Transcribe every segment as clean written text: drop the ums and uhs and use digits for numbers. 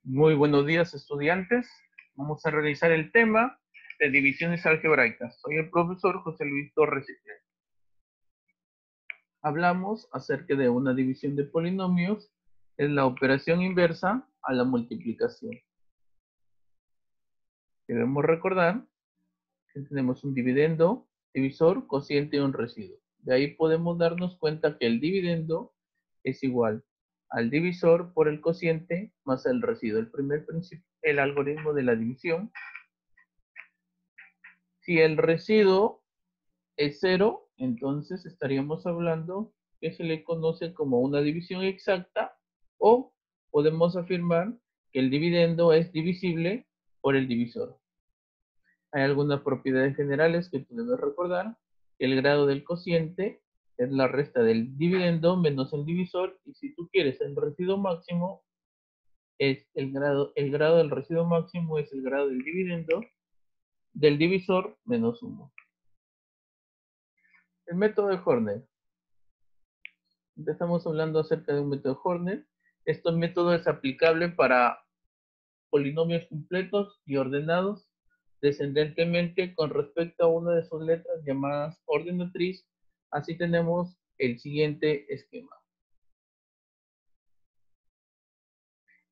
Muy buenos días, estudiantes. Vamos a realizar el tema de divisiones algebraicas. Soy el profesor José Luis Torres Ciclén. Hablamos acerca de una división de polinomios. Es la operación inversa a la multiplicación. Debemos recordar que tenemos un dividendo, divisor, cociente y un residuo. De ahí podemos darnos cuenta que el dividendo es igual al divisor por el cociente más el residuo. El primer principio, el algoritmo de la división. Si el residuo es 0, entonces estaríamos hablando que se le conoce como una división exacta, o podemos afirmar que el dividendo es divisible por el divisor. Hay algunas propiedades generales que tú debes recordar. El grado del cociente es la resta del dividendo menos el divisor, y si tú quieres el residuo máximo, es el grado del residuo máximo es el grado del dividendo del divisor menos 1. El método de Horner. Estamos hablando acerca de un método Horner. Este método es aplicable para polinomios completos y ordenados descendentemente con respecto a una de sus letras llamadas ordenatriz. Así tenemos el siguiente esquema.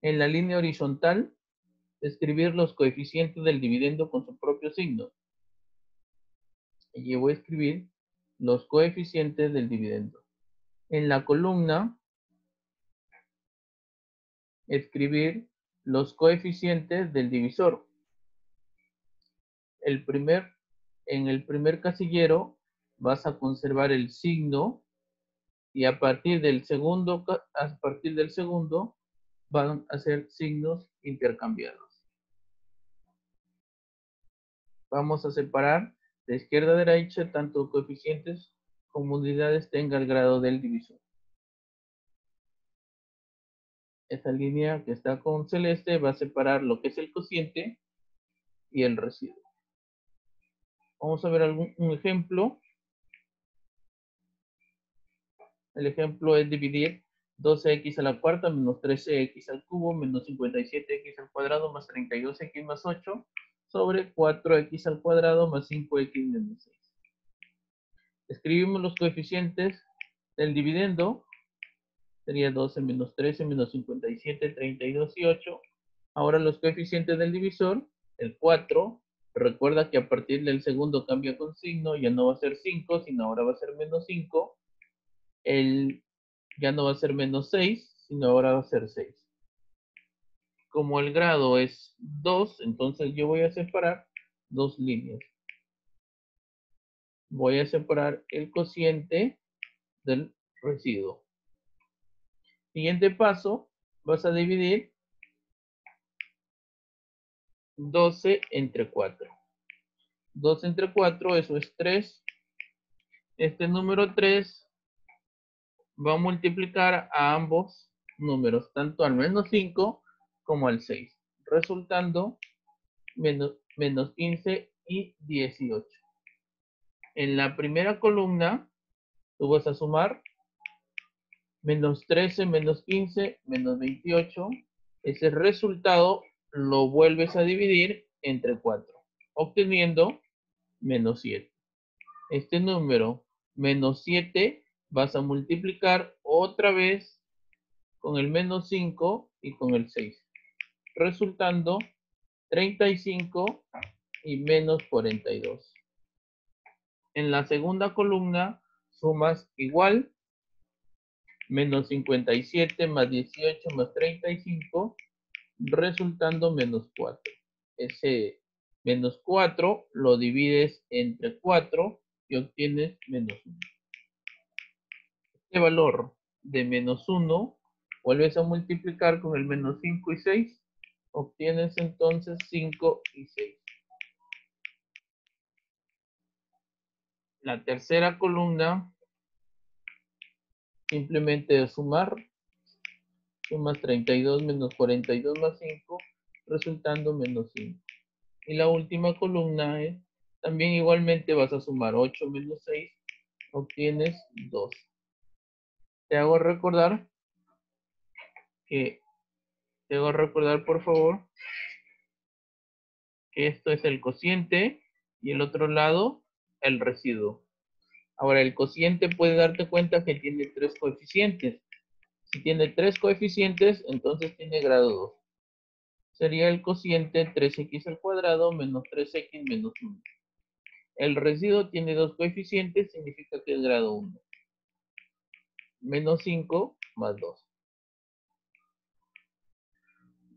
En la línea horizontal, escribir los coeficientes del dividendo con su propio signo. Y voy a escribir los coeficientes del dividendo. En la columna, escribir los coeficientes del divisor. En el primer casillero vas a conservar el signo, y a partir del segundo van a ser signos intercambiados. Vamos a separar de izquierda a derecha tanto coeficientes como unidades tenga el grado del divisor. Esa línea que está con celeste va a separar lo que es el cociente y el residuo. Vamos a ver un ejemplo. El ejemplo es dividir 12x a la cuarta menos 13x al cubo menos 57x al cuadrado más 32x más 8 sobre 4x al cuadrado más 5x menos 6. Escribimos los coeficientes del dividendo. Sería 12 menos 13 menos 57, 32 y 8. Ahora los coeficientes del divisor, el 4. Recuerda que a partir del segundo cambia con signo, ya no va a ser 5, sino ahora va a ser menos 5. Ya no va a ser menos 6, sino ahora va a ser 6. Como el grado es 2, entonces yo voy a separar dos líneas. Voy a separar el cociente del residuo. Siguiente paso, vas a dividir 12 entre 4. 2 entre 4, eso es 3. Este número 3 va a multiplicar a ambos números, tanto al menos 5 como al 6, resultando menos 15 y 18. En la primera columna, tú vas a sumar menos 13, menos 15, menos 28. Ese resultado lo vuelves a dividir entre 4, obteniendo menos 7. Este número, menos 7, vas a multiplicar otra vez con el menos 5 y con el 6, resultando 35 y menos 42. En la segunda columna sumas igual, menos 57 más 18 más 35, resultando menos 4. Ese menos 4 lo divides entre 4 y obtienes menos 1. Este valor de menos 1 vuelves a multiplicar con el menos 5 y 6, obtienes entonces 5 y 6. La tercera columna simplemente es sumar. Sumas 32 menos 42 más 5, resultando menos 5. Y la última columna es, también igualmente vas a sumar 8 menos 6, obtienes 2. Te hago recordar que Debo recordar, por favor, que esto es el cociente y el otro lado, el residuo. Ahora, el cociente puede darte cuenta que tiene 3 coeficientes. Si tiene 3 coeficientes, entonces tiene grado 2. Sería el cociente 3x al cuadrado menos 3x menos 1. El residuo tiene 2 coeficientes, significa que es grado 1. Menos 5 más 2.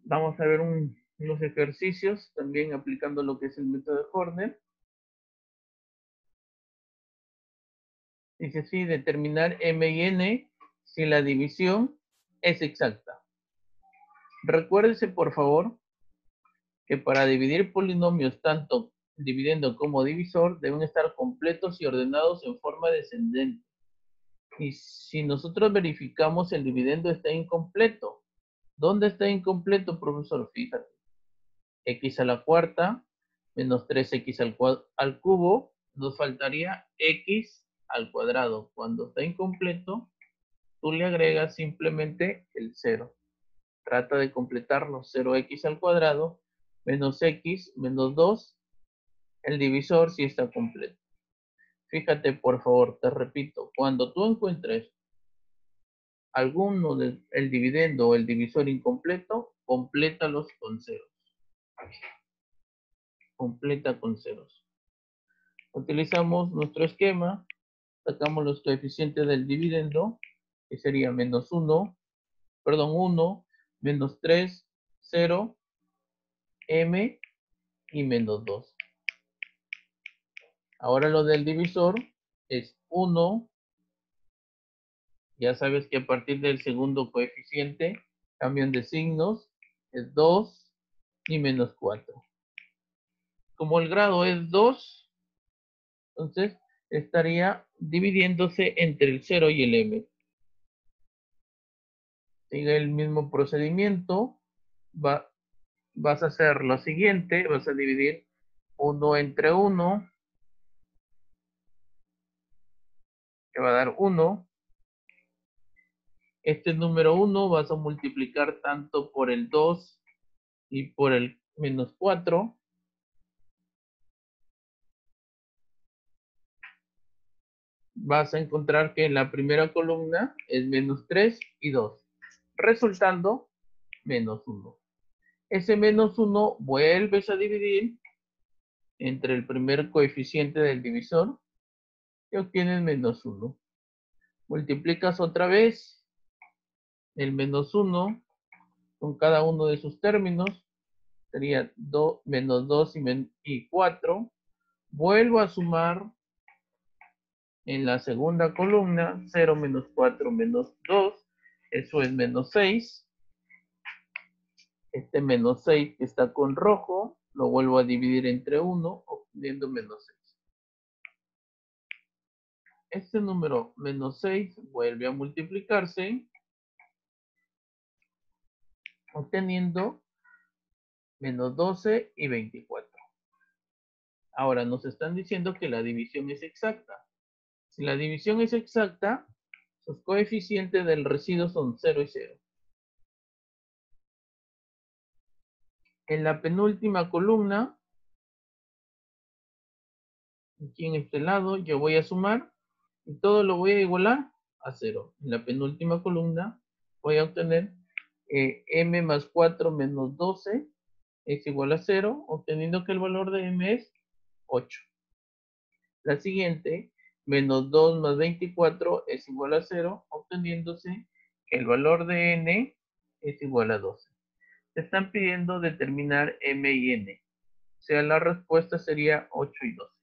Vamos a ver unos ejercicios, también aplicando lo que es el método de Horner. Dice así, determinar m y n si la división es exacta. Recuérdese, por favor, que para dividir polinomios tanto dividendo como divisor deben estar completos y ordenados en forma descendente. Y si nosotros verificamos el dividendo está incompleto. ¿Dónde está incompleto, profesor? Fíjate. X a la cuarta menos 3x al cubo, nos faltaría x al cuadrado. Cuando está incompleto, tú le agregas simplemente el 0. Trata de completarlo. 0x al cuadrado menos x menos 2. El divisor sí está completo. Fíjate, por favor, te repito, cuando tú encuentres alguno del dividendo o el divisor incompleto, complétalos con ceros. Completa con ceros. Utilizamos nuestro esquema, sacamos los coeficientes del dividendo, que sería menos 1, perdón, 1, menos 3, 0, m y menos 2. Ahora lo del divisor es 1. Ya sabes que a partir del segundo coeficiente cambian de signos, es 2 y menos 4. Como el grado es 2, entonces estaría dividiéndose entre el 0 y el m. Sigue el mismo procedimiento. Vas a hacer lo siguiente, vas a dividir 1 entre 1, que va a dar 1. Este número 1 vas a multiplicar tanto por el 2 y por el menos 4. Vas a encontrar que en la primera columna es menos 3 y 2, resultando menos 1. Ese menos 1 vuelves a dividir entre el primer coeficiente del divisor y obtienes menos 1. Multiplicas otra vez el menos 1 con cada uno de sus términos, sería menos 2 y 4. Vuelvo a sumar en la segunda columna, 0 menos 4 menos 2, eso es menos 6. Este menos 6 que está con rojo, lo vuelvo a dividir entre 1, obteniendo menos 6. Este número menos 6 vuelve a multiplicarse, obteniendo menos 12 y 24. Ahora nos están diciendo que la división es exacta. Si la división es exacta, sus coeficientes del residuo son 0 y 0. En la penúltima columna, aquí en este lado, yo voy a sumar y todo lo voy a igualar a 0. En la penúltima columna voy a obtener m más 4 menos 12 es igual a 0, obteniendo que el valor de m es 8. La siguiente, menos 2 más 24 es igual a 0, obteniéndose que el valor de n es igual a 12. Te están pidiendo determinar m y n. O sea, la respuesta sería 8 y 12.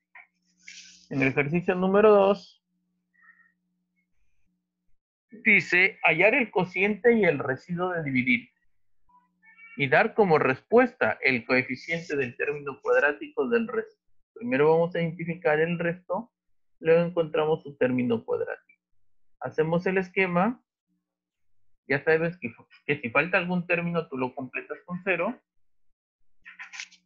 En el ejercicio número 2, dice hallar el cociente y el residuo de dividir y dar como respuesta el coeficiente del término cuadrático del resto. Primero vamos a identificar el resto, luego encontramos su término cuadrático. Hacemos el esquema. Ya sabes que si falta algún término, tú lo completas con 0.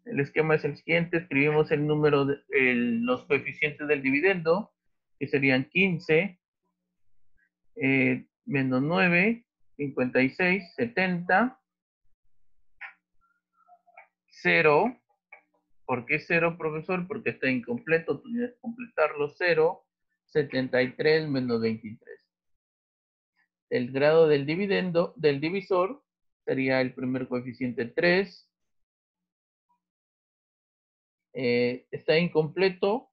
El esquema es el siguiente. Escribimos el número los coeficientes del dividendo, que serían 15, menos 9, 56, 70. 0. ¿Por qué 0, profesor? Porque está incompleto, tú tienes que completarlo. 0, 73 menos 23. El grado del dividendo, del divisor, sería el primer coeficiente 3. Está incompleto.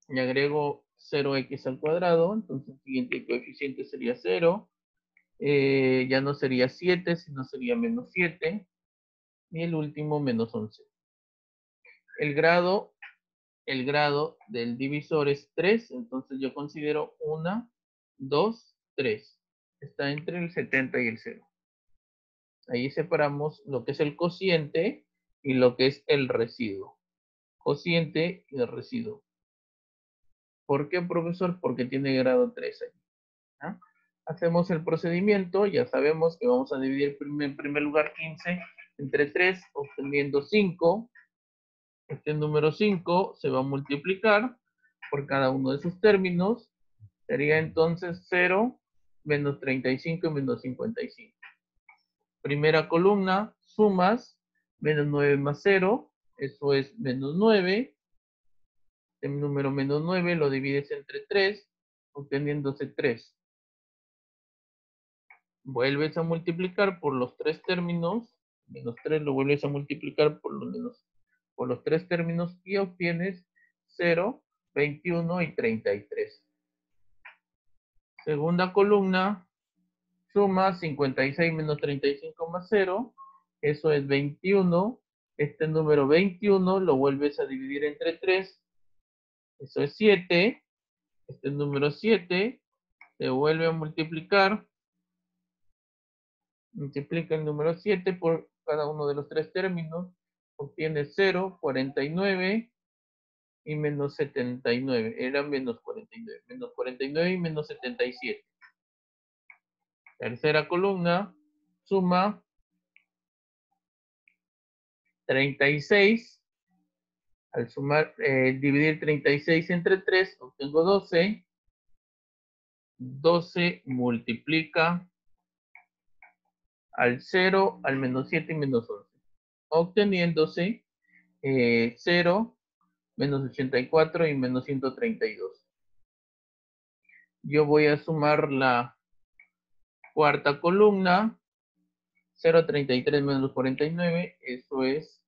Y agrego 0x al cuadrado. Entonces el siguiente coeficiente sería 0. Ya no sería 7, sino sería menos 7. Y el último menos 11. El grado del divisor es 3, entonces yo considero 1, 2, 3. Está entre el 70 y el 0. Ahí separamos lo que es el cociente y lo que es el residuo. Cociente y el residuo. ¿Por qué, profesor? Porque tiene grado 3 ahí. ¿Ah? Hacemos el procedimiento, ya sabemos que vamos a dividir en primer lugar 15 entre 3, obteniendo 5. Este número 5 se va a multiplicar por cada uno de sus términos. Sería entonces 0 menos 35 y menos 55. Primera columna, sumas, menos 9 más 0, eso es menos 9. El número menos 9 lo divides entre 3, obteniéndose 3. Vuelves a multiplicar por los tres términos, menos 3 lo vuelves a multiplicar por los tres términos y obtienes 0, 21 y 33. Segunda columna, suma 56 menos 35 más 0, eso es 21. Este número 21 lo vuelves a dividir entre 3, eso es 7. Este número 7 se vuelve a multiplicar. Multiplica el número 7 por cada uno de los tres términos. Obtiene 0, 49 y menos 79. Era menos 49. Menos 49 y menos 77. Tercera columna, suma 36. Al sumar, dividir 36 entre 3, obtengo 12. 12 multiplica al 0, al menos 7 y menos 11. Obteniéndose 0, menos 84 y menos 132. Yo voy a sumar la cuarta columna. 0,33 menos 49, eso es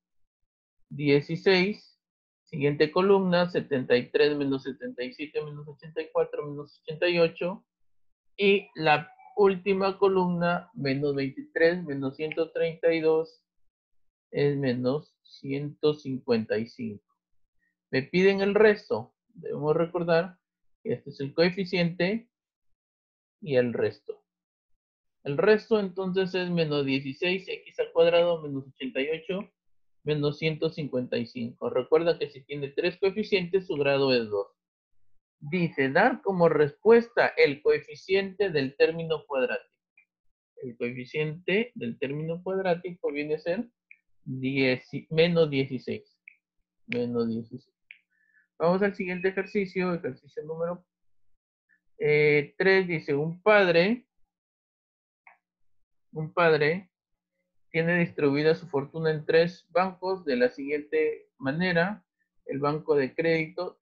16. Siguiente columna, 73 menos 77 menos 84 menos 88. Y la última columna, menos 23 menos 132 es menos 155. Me piden el resto. Debemos recordar que este es el coeficiente y el resto. El resto entonces es menos 16x al cuadrado menos 88 menos 155. Recuerda que si tiene tres coeficientes, su grado es 2. Dice, dar como respuesta el coeficiente del término cuadrático. El coeficiente del término cuadrático viene a ser menos 16. Menos 16. Vamos al siguiente ejercicio, ejercicio número 3. Dice, un padre tiene distribuida su fortuna en 3 bancos de la siguiente manera. El banco de crédito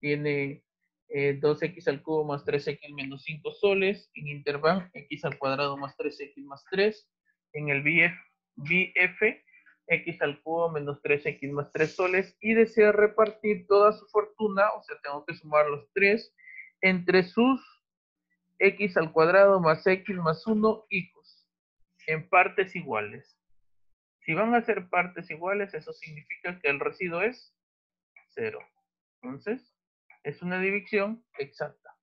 tiene 2x al cubo más 3x menos 5 soles. En Interbank, x al cuadrado más 3x más 3. En el BF, x al cubo menos 3x más 3 soles. Y desea repartir toda su fortuna, o sea, tengo que sumar los 3, entre sus x al cuadrado más x más 1 hijos, en partes iguales. Si van a ser partes iguales, eso significa que el residuo es 0. Entonces, es una división exacta.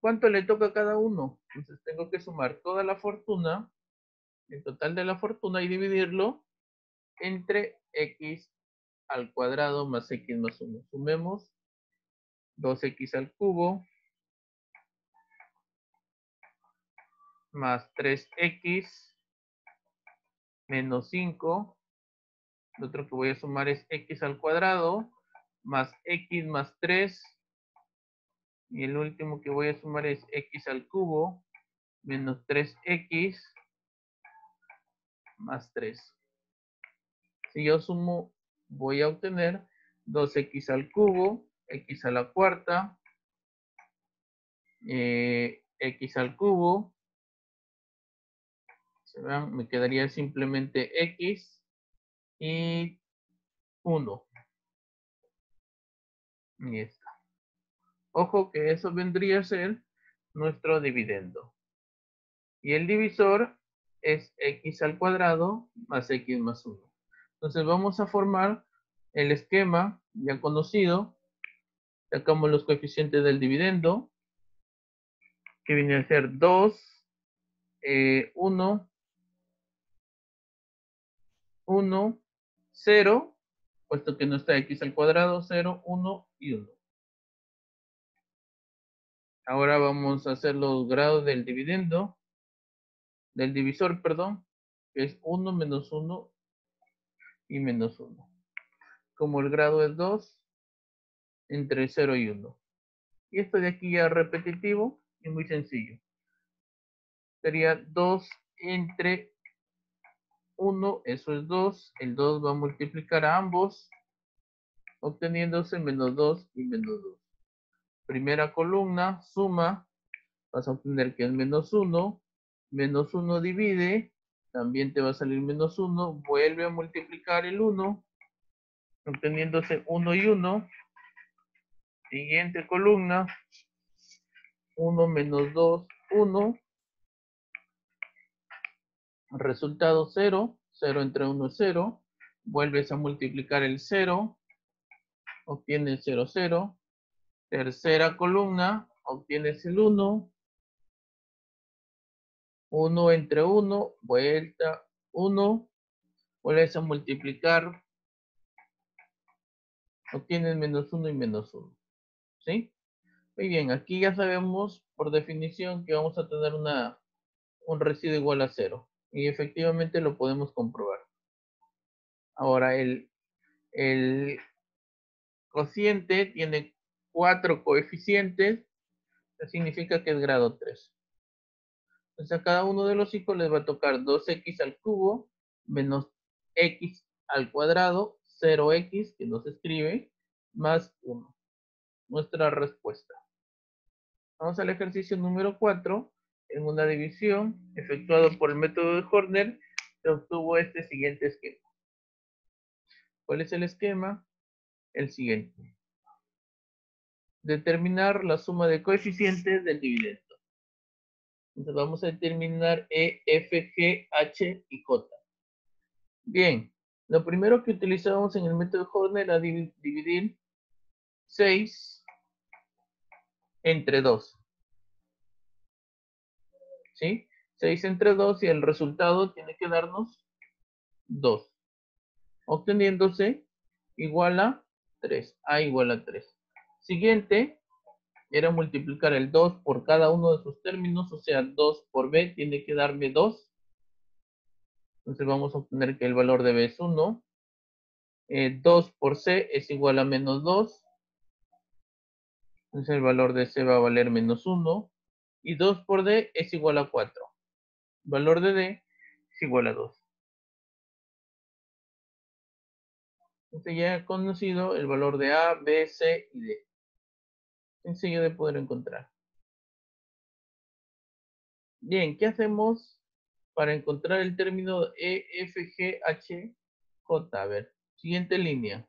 ¿Cuánto le toca a cada uno? Entonces, tengo que sumar toda la fortuna, el total de la fortuna, y dividirlo entre x al cuadrado más x más 1. Sumemos 2x al cubo más 3x menos 5. Lo otro que voy a sumar es x al cuadrado más x más 3. Y el último que voy a sumar es x al cubo menos 3x más 3. Si yo sumo, voy a obtener 2x al cubo, x a la cuarta, x al cubo. ¿Se ven? Me quedaría simplemente x y 1. Y está. Ojo que eso vendría a ser nuestro dividendo. Y el divisor es x al cuadrado más x más 1. Entonces vamos a formar el esquema ya conocido. Sacamos los coeficientes del dividendo, que viene a ser 2, 1, 1, 0, puesto que no está x al cuadrado, 0, 1 y 1. Ahora vamos a hacer los grados del dividendo, del divisor, perdón, que es 1 menos 1 y menos 1. Como el grado es 2, entre 0 y 1. Y esto de aquí ya es repetitivo y muy sencillo. Sería 2 entre 1, eso es 2. El 2 va a multiplicar a ambos, obteniéndose menos 2 y menos 2. Primera columna, suma, vas a obtener que es menos 1. Menos 1 divide, también te va a salir menos 1. Vuelve a multiplicar el 1, obteniéndose 1 y 1. Siguiente columna, 1 menos 2, 1. Resultado 0. 0 entre 1 es 0. Vuelves a multiplicar el 0. Obtienes 0, 0. Tercera columna, obtienes el 1. 1 entre 1, vuelta 1. Vuelves a multiplicar. Obtienes menos 1 y menos 1. ¿Sí? Muy bien, aquí ya sabemos por definición que vamos a tener un residuo igual a 0. Y efectivamente lo podemos comprobar. Ahora el cociente tiene 4 coeficientes. Eso significa que es grado 3. Entonces a cada uno de los hijos les va a tocar 2x al cubo menos x al cuadrado, 0x, que no se escribe, más 1. Nuestra respuesta. Vamos al ejercicio número 4. En una división efectuado por el método de Horner, se obtuvo este siguiente esquema. ¿Cuál es el esquema? El siguiente. Determinar la suma de coeficientes del dividendo. Entonces vamos a determinar E, F, G, H y J. Bien, lo primero que utilizamos en el método de Horner era dividir 6 entre 2. ¿Sí? 6 entre 2 y el resultado tiene que darnos 2. Obteniéndose igual a 3. A igual a 3. Siguiente era multiplicar el 2 por cada uno de sus términos, o sea, 2 por B tiene que darme 2. Entonces vamos a obtener que el valor de B es 1. 2 por C es igual a menos 2. Entonces el valor de C va a valer menos 1. Y 2 por D es igual a 4. El valor de D es igual a 2. Entonces ya he conocido el valor de A, B, C y D. Sencillo de poder encontrar. Bien, ¿qué hacemos para encontrar el término E, F, G, H, J? A ver, siguiente línea.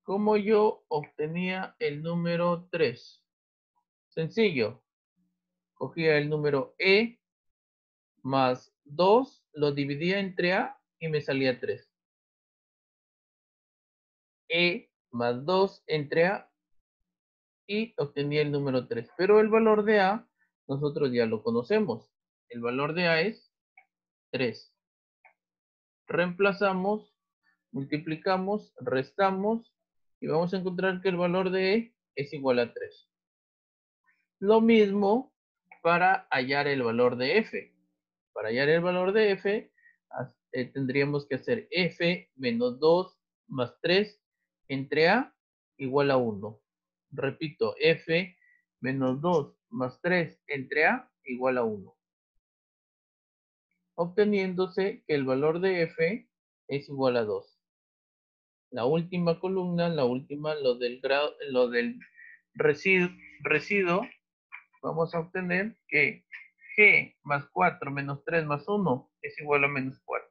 ¿Cómo yo obtenía el número 3? Sencillo. Cogía el número E más 2, lo dividía entre A y me salía 3. E más 2 entre A y obtenía el número 3. Pero el valor de A nosotros ya lo conocemos. El valor de A es 3. Reemplazamos, multiplicamos, restamos y vamos a encontrar que el valor de E es igual a 3. Lo mismo para hallar el valor de F. Para hallar el valor de F, tendríamos que hacer F menos 2 más 3 entre A igual a 1. Repito, F menos 2 más 3 entre A igual a 1. Obteniéndose que el valor de F es igual a 2. La última columna, lo del grado, lo del residuo, vamos a obtener que g más 4 menos 3 más 1 es igual a menos 4.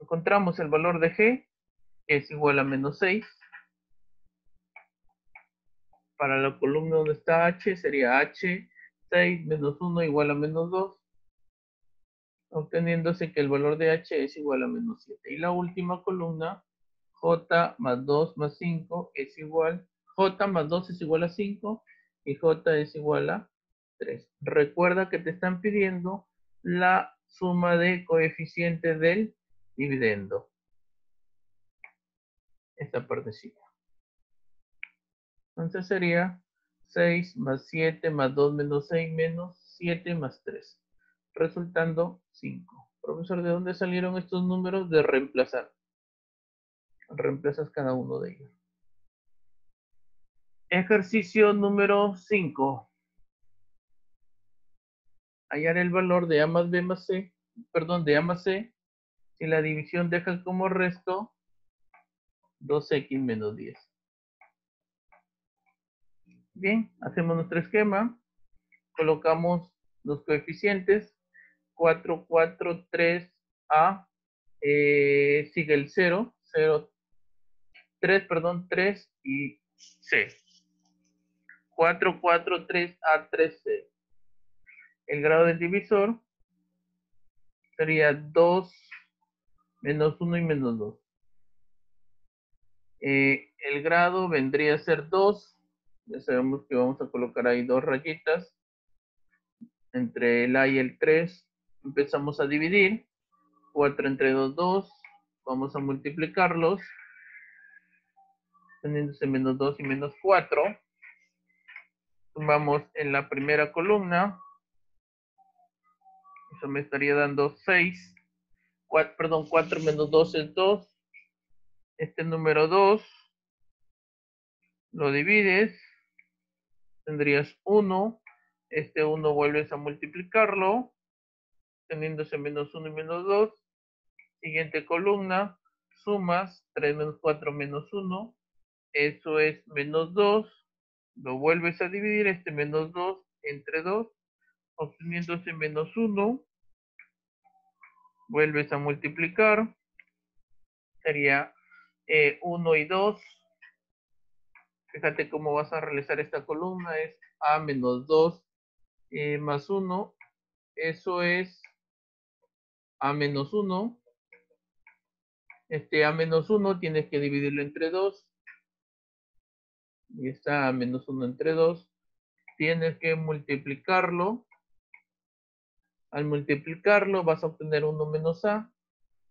Encontramos el valor de g, que es igual a menos 6. Para la columna donde está h, sería h, 6 menos 1 igual a menos 2. Obteniéndose que el valor de h es igual a menos 7. Y la última columna, j más 2 más 5 es igual, j más 2 es igual a 5 y j es igual a 3. Recuerda que te están pidiendo la suma de coeficientes del dividendo. Esta partecita. Entonces sería 6 más 7 más 2 menos 6 menos 7 más 3. Resultando 5. Profesor, ¿de dónde salieron estos números? De reemplazar. Reemplazas cada uno de ellos. Ejercicio número 5. Hallar el valor de A más B más C, perdón, de A más C, si la división deja como resto 2x menos 10. Bien, hacemos nuestro esquema. Colocamos los coeficientes. 4, 4, 3, A. Sigue el 0, 0, 3, perdón, 3 y C. 4, 4, 3, A, 3, C. El grado del divisor sería 2, menos 1 y menos 2. El grado vendría a ser 2. Ya sabemos que vamos a colocar ahí dos rayitas entre el A y el 3. Empezamos a dividir. 4 entre 2, 2. Vamos a multiplicarlos. Teniéndose menos 2 y menos 4. Sumamos en la primera columna. Eso me estaría dando 6. 4 menos 2 es 2. Este número 2 lo divides. Tendrías 1. Este 1 vuelves a multiplicarlo. Teniéndose menos 1 y menos 2. Siguiente columna. Sumas 3 menos 4 menos 1. Eso es menos 2. Lo vuelves a dividir. Este menos 2 entre 2. Obteniéndose menos 1. Vuelves a multiplicar. Sería 1 y 2. Fíjate cómo vas a realizar esta columna. Es A menos 2 más 1. Eso es A menos 1. Este A menos 1 tienes que dividirlo entre 2. Y está A menos 1 entre 2. Tienes que multiplicarlo. Al multiplicarlo vas a obtener 1 menos A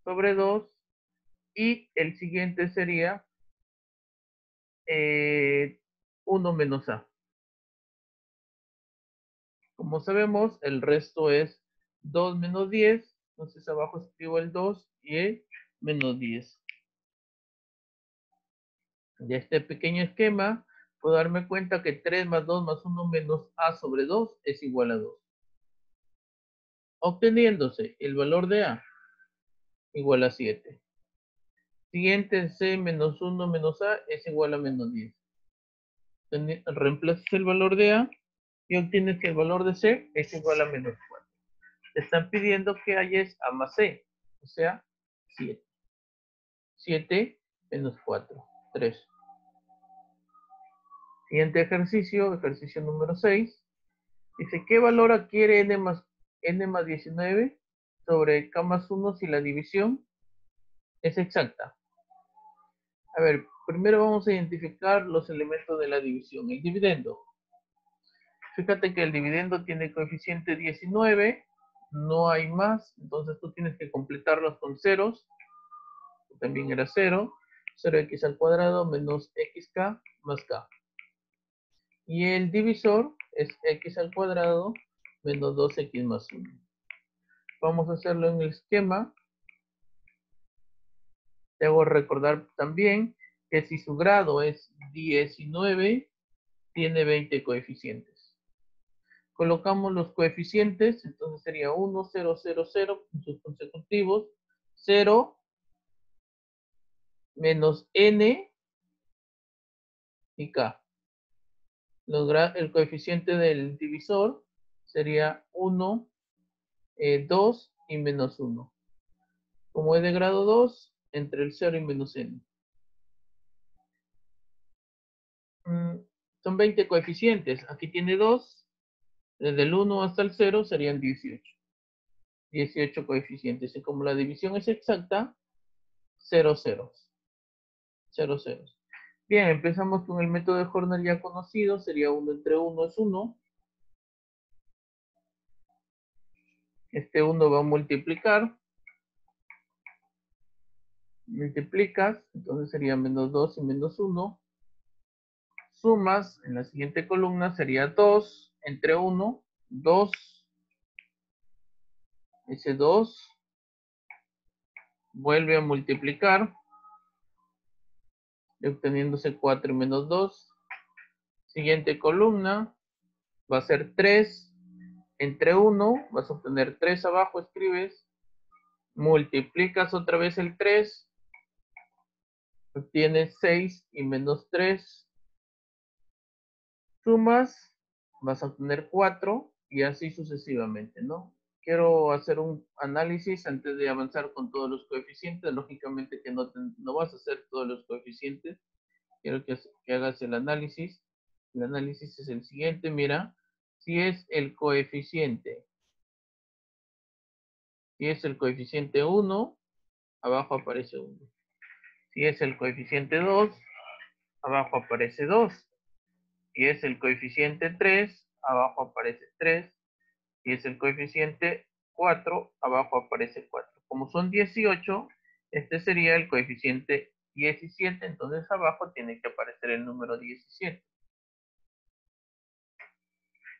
sobre 2. Y el siguiente sería 1 menos A. Como sabemos, el resto es 2 menos 10. Entonces abajo escribo el 2 y el menos 10. De este pequeño esquema, puedo darme cuenta que 3 más 2 más 1 menos A sobre 2 es igual a 2. Obteniéndose el valor de A igual a 7. Siguiente, C menos 1 menos A es igual a menos 10. Reemplazas el valor de A y obtienes que el valor de C es igual a menos 4. Te están pidiendo que halles A más C, o sea, 7. 7 menos 4, 3. Siguiente ejercicio, ejercicio número 6. Dice, ¿qué valor adquiere n más 19 sobre k más 1 si la división es exacta? A ver, primero vamos a identificar los elementos de la división. El dividendo. Fíjate que el dividendo tiene coeficiente 19, no hay más, entonces tú tienes que completarlos con ceros. También era 0, 0x al cuadrado menos xk más k. Y el divisor es x al cuadrado menos 2x más 1. Vamos a hacerlo en el esquema. Te hago recordar también que si su grado es 19, tiene 20 coeficientes. Colocamos los coeficientes, entonces sería 1, 0, 0, 0 con sus consecutivos, 0 menos n y k. El coeficiente del divisor sería 1, 2 y menos 1. Como es de grado 2, entre el 0 y menos n. Son 20 coeficientes. Aquí tiene 2. Desde el 1 hasta el 0 serían 18. 18 coeficientes. Y como la división es exacta, 0 ceros. 0 ceros. Bien, empezamos con el método de Horner ya conocido. Sería 1 entre 1 es 1. Este 1 va a multiplicar. Multiplicas, entonces sería menos 2 y menos 1. Sumas, en la siguiente columna sería 2 entre 1, 2. Ese 2 vuelve a multiplicar, obteniéndose 4 y menos 2. Siguiente columna va a ser 3 entre 1, vas a obtener 3 abajo, escribes, multiplicas otra vez el 3, obtienes 6 y menos 3, sumas, vas a obtener 4 y así sucesivamente, ¿no? Quiero hacer un análisis antes de avanzar con todos los coeficientes. Lógicamente que no vas a hacer todos los coeficientes. Quiero que hagas el análisis. El análisis es el siguiente, mira. Si es el coeficiente 1, abajo aparece 1. Si es el coeficiente 2, abajo aparece 2. Si es el coeficiente 3, abajo aparece 3. Si es el coeficiente 4, abajo aparece 4. Como son 18, este sería el coeficiente 17, entonces abajo tiene que aparecer el número 17.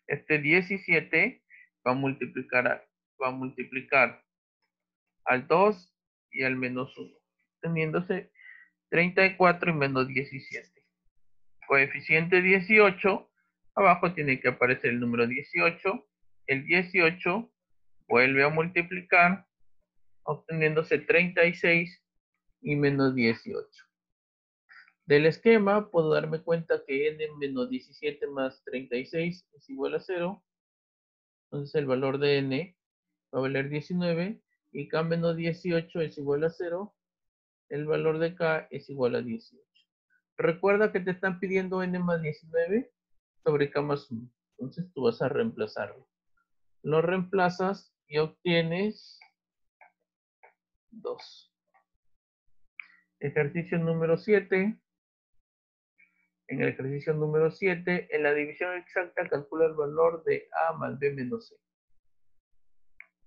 Este 17 va a multiplicar al 2 y al menos 1, teniéndose 34 y menos 17. Coeficiente 18, abajo tiene que aparecer el número 18. El 18 vuelve a multiplicar, obteniéndose 36 y menos 18. Del esquema puedo darme cuenta que n menos 17 más 36 es igual a 0. Entonces el valor de n va a valer 19 y k menos 18 es igual a 0. El valor de k es igual a 18. Recuerda que te están pidiendo n más 19 sobre k más 1. Entonces tú vas a reemplazarlo. Lo reemplazas y obtienes 2. Ejercicio número 7. En el ejercicio número 7, en la división exacta calcula el valor de a más b menos c.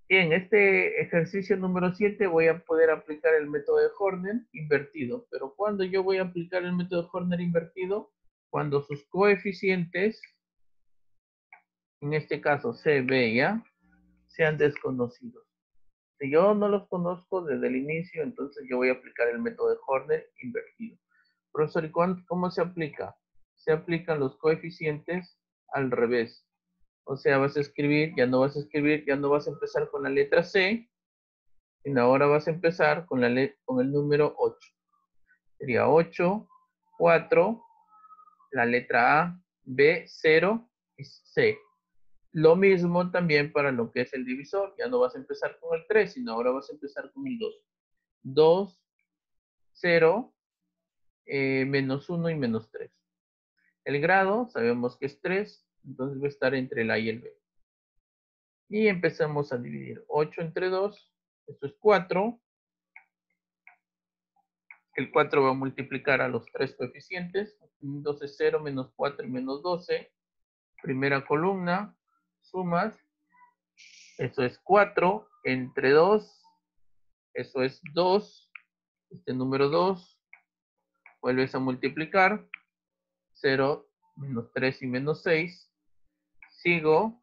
Bien, este ejercicio número 7 voy a poder aplicar el método de Horner invertido. Pero ¿cuándo yo voy a aplicar el método de Horner invertido? Cuando sus coeficientes, en este caso c, b y a, sean desconocidos. Si yo no los conozco desde el inicio, entonces yo voy a aplicar el método de Horner invertido. Profesor, ¿y cómo se aplica? Se aplican los coeficientes al revés. O sea, vas a escribir, ya no vas a empezar con la letra C, sino ahora vas a empezar con el número 8. Sería 8, 4, la letra A, B, 0 y C. Lo mismo también para lo que es el divisor. Ya no vas a empezar con el 3, sino ahora vas a empezar con el 2. 2, 0, menos 1 y menos 3. El grado, sabemos que es 3, entonces va a estar entre el A y el B. Y empezamos a dividir. 8 entre 2, esto es 4. El 4 va a multiplicar a los 3 coeficientes. 12, 0, menos 4 y menos 12. Primera columna, sumas. Eso es 4 entre 2. Eso es 2. Este número 2. Vuelves a multiplicar. 0, menos 3 y menos 6. Sigo.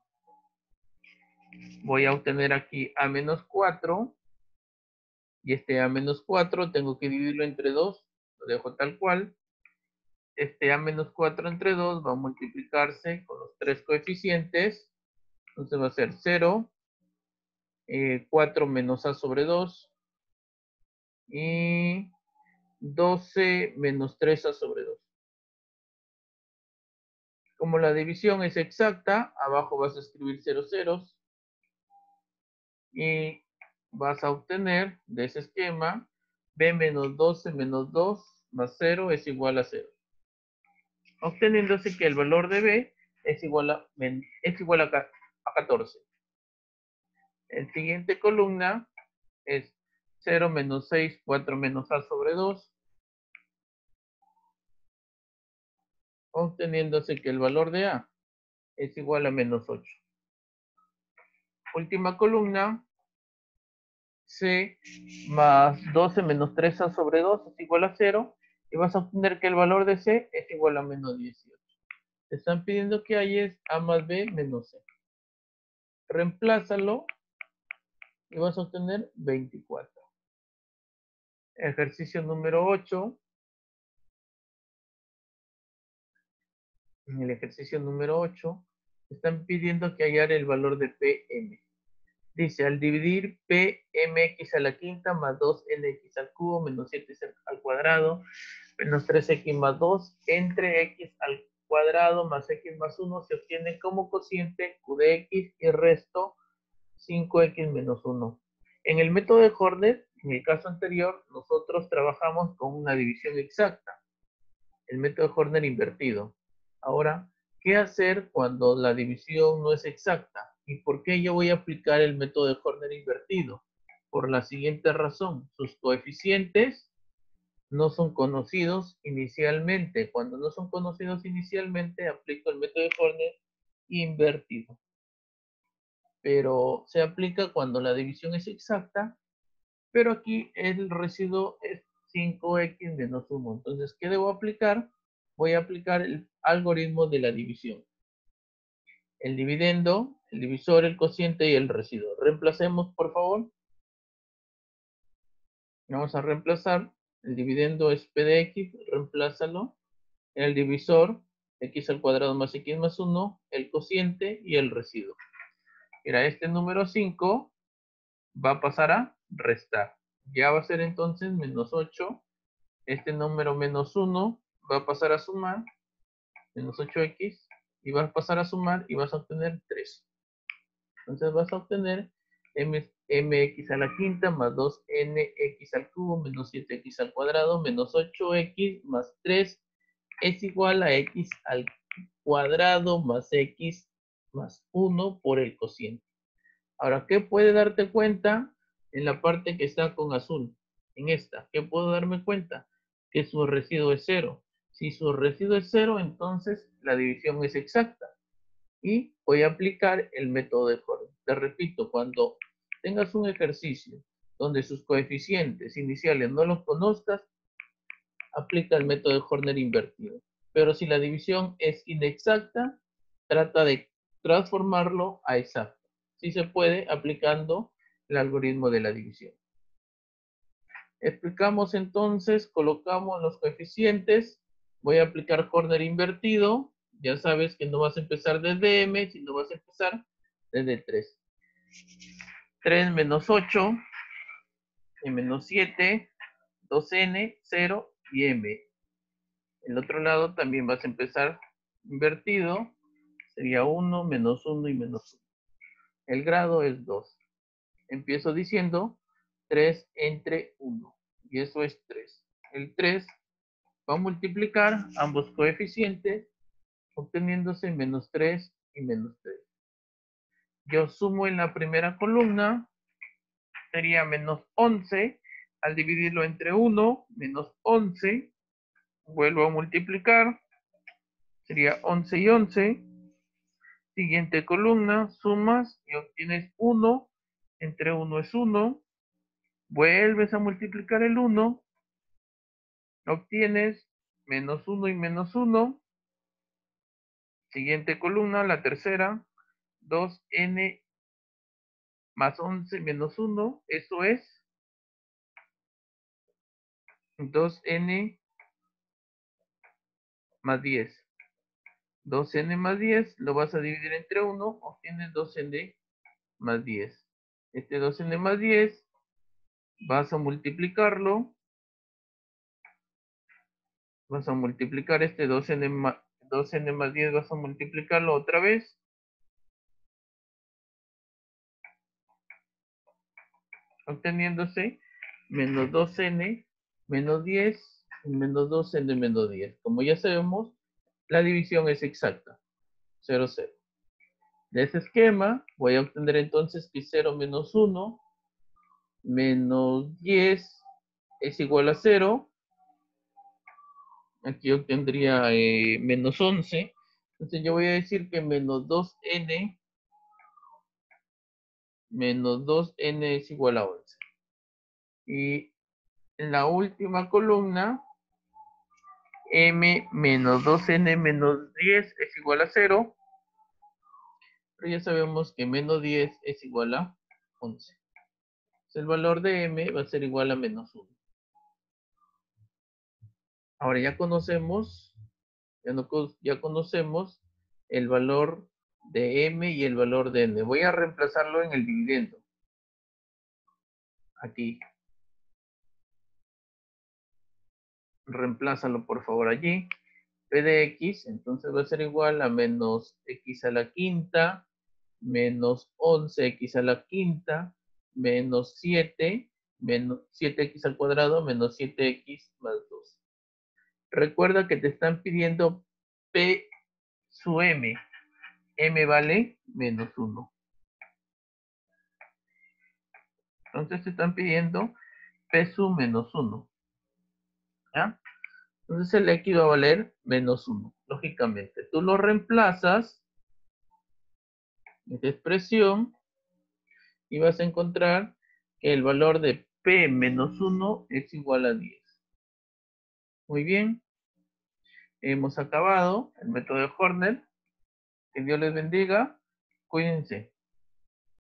Voy a obtener aquí a menos 4. Y este a menos 4 tengo que dividirlo entre 2. Lo dejo tal cual. Este a menos 4 entre 2 va a multiplicarse con los 3 coeficientes. Entonces va a ser 0. 4 menos a sobre 2. y 12 menos 3a sobre 2. Como la división es exacta, abajo vas a escribir 0 ceros y vas a obtener de ese esquema b menos 12 menos 2 más 0 es igual a 0. Obteniéndose que el valor de b es igual a 14. La siguiente columna es 0 menos 6, 4 menos a sobre 2. Obteniéndose que el valor de a es igual a menos 8. Última columna, c más 12 menos 3a sobre 2 es igual a 0. Y vas a obtener que el valor de c es igual a menos 18. Te están pidiendo que halles a más b menos c. Reemplázalo y vas a obtener 24. Ejercicio número 8. En el ejercicio número 8, están pidiendo que hallar el valor de Pm. Dice, al dividir Pmx a la quinta más 2nx al cubo menos 7x al cuadrado menos 3x más 2 entre x al cuadrado más x más 1 se obtiene como cociente q de x y resto 5x menos 1. En el método de Horner, en el caso anterior, nosotros trabajamos con una división exacta, el método de Horner invertido. Ahora, ¿qué hacer cuando la división no es exacta? ¿Y por qué yo voy a aplicar el método de Horner invertido? Por la siguiente razón, sus coeficientes no son conocidos inicialmente. Cuando no son conocidos inicialmente, aplico el método de Horner invertido. Pero se aplica cuando la división es exacta, pero aquí el residuo es 5x menos 1. Entonces, ¿qué debo aplicar? Voy a aplicar el algoritmo de la división. El dividendo, el divisor, el cociente y el residuo. Reemplacemos, por favor. Vamos a reemplazar. El dividendo es p de x, reemplázalo. El divisor, x al cuadrado más x más 1, el cociente y el residuo. Mira, este número 5 va a pasar a restar. Ya va a ser entonces menos 8. Este número menos 1 va a pasar a sumar, menos 8x, y vas a pasar a sumar y vas a obtener 3. Entonces vas a obtener mx a la quinta más 2nx al cubo menos 7x al cuadrado menos 8x más 3 es igual a x al cuadrado más x más 1 por el cociente. Ahora, ¿qué puede darte cuenta en la parte que está con azul? En esta, ¿qué puedo darme cuenta? Que su residuo es 0. Si su residuo es 0, entonces la división es exacta. Y voy a aplicar el método de Horner. Te repito, cuando tengas un ejercicio donde sus coeficientes iniciales no los conozcas, aplica el método de Horner invertido. Pero si la división es inexacta, trata de transformarlo a exacto. Sí se puede aplicando el algoritmo de la división. Explicamos entonces, colocamos los coeficientes. Voy a aplicar Horner invertido. Ya sabes que no vas a empezar desde m, sino vas a empezar desde 3. 3 menos 8, y menos 7, 2n, 0 y m. El otro lado también vas a empezar invertido. Sería 1, menos 1 y menos 1. El grado es 2. Empiezo diciendo 3 entre 1. Y eso es 3. El 3 va a multiplicar ambos coeficientes, obteniéndose menos 3 y menos 3. Yo sumo en la primera columna, sería menos 11. Al dividirlo entre 1, menos 11. Vuelvo a multiplicar, sería 11 y 11. Siguiente columna, sumas y obtienes 1. Entre 1 es 1. Vuelves a multiplicar el 1. Obtienes menos 1 y menos 1. Siguiente columna, la tercera, 2n más 11 menos 1. Eso es 2n más 10. 2n más 10 lo vas a dividir entre 1. Obtienes 2n más 10. Este 2n más 10 Vas a multiplicarlo. Vas a multiplicar este 2n más 10, vas a multiplicarlo otra vez. Obteniéndose menos 2n menos 10 y menos 2n menos 10. Como ya sabemos, la división es exacta. 0, 0. De ese esquema voy a obtener entonces que 0 menos 1 menos 10 es igual a 0. Aquí obtendría menos 11. Entonces yo voy a decir que menos 2n es igual a 11. Y en la última columna, m menos 2n menos 10 es igual a 0. Pero ya sabemos que menos 10 es igual a 11. Entonces el valor de m va a ser igual a menos 1. Ahora ya conocemos el valor de m y el valor de n. Voy a reemplazarlo en el dividendo. Aquí. Reemplázalo por favor allí. P de x, entonces va a ser igual a menos x a la quinta, menos 11x a la quinta, menos 7, menos 7x al cuadrado, menos 7x más 2. Recuerda que te están pidiendo P su m. M vale menos 1. Entonces te están pidiendo P sub menos 1. ¿Ya? Entonces el X va a valer menos 1. Lógicamente, tú lo reemplazas en esta expresión y vas a encontrar que el valor de P menos 1 es igual a 10. Muy bien. Hemos acabado el método de Horner. Que Dios les bendiga. Cuídense.